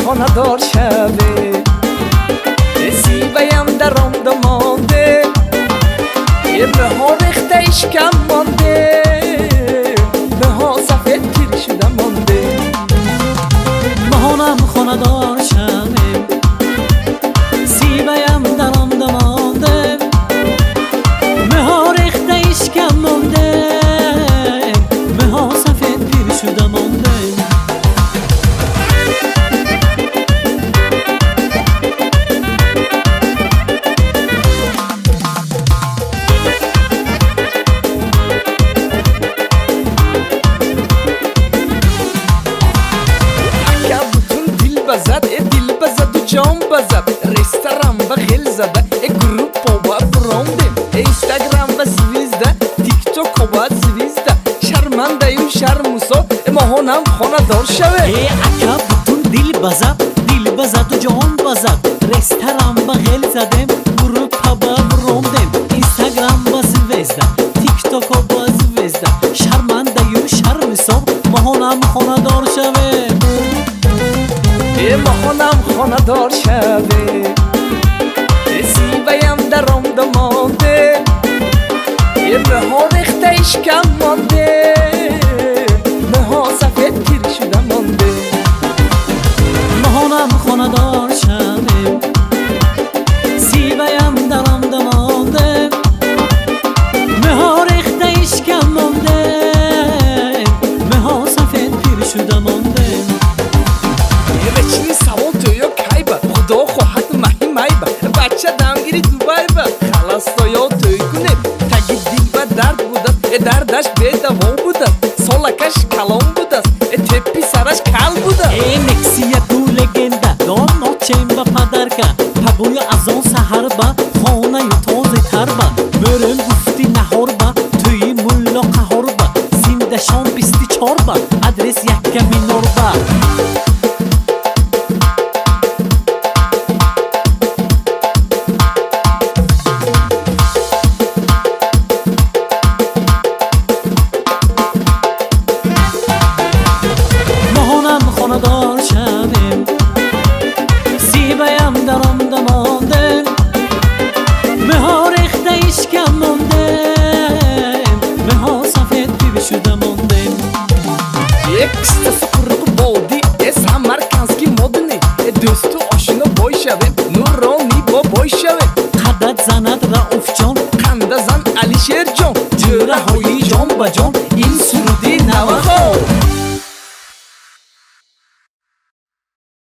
خانه دار شوه زیبایم در آمده مانده مهار ریخته اشکم مانده مها سفید پیر شده مانده مهانم خانه دار شوه زیبایم در آمده مانده مهار ریخته اشکم مانده مها سفید پیر شده مانده دل بزد و جام بزد رستوران و خیل زده گروپ و برانده اینستاگرام و سویزده تیک توک و سویزده شرمنده و شرموسا ماهانم خانه دار شوه اکا بتون دل بزد و جام بزد رستوران و خیل زدم گروپ و برانده اینستاگرام و سویزده تیک توک و سویزده شرمنده و شرموسا ماهانم خانه دار شوه ماهانم خانه دار شوه زیبایم در آمده مانده مها ریخته اشکم مانده مها سفید پیر شده مانده ماهانم خانه دار شوه زیبایم در آمده مانده مها ریخته اشکم مانده مها سفید پیر شده مانده رچینی سوال تویا کی با خدا خواهد مهی مای با بچه دمگیری دوبای با خلاص تویا توی کنه تگی دل و درد بودست دردش به دوام بودست سالکش کلام بودست تپی سرش کل بودست نکسیه دو لگنده دار ناچیم با پدرکه پگوی از آن سهر با خانه ی تازه تر با برم گفتی نهار با توی ملا قهار با زنده شام 24 با ادرس یک کمی نور با خانه دار شویم زیبایم در آمده مانده مها ریخته اشکم مانده مها سفید پیر شده مانده یکسته سقرق بادی از همه کنسکی مدنی دوستو آشنا بای شویم نورانی با بای شویم قدت زند رعوف جان خنده زن علی شیر جان جوره های جان با جان این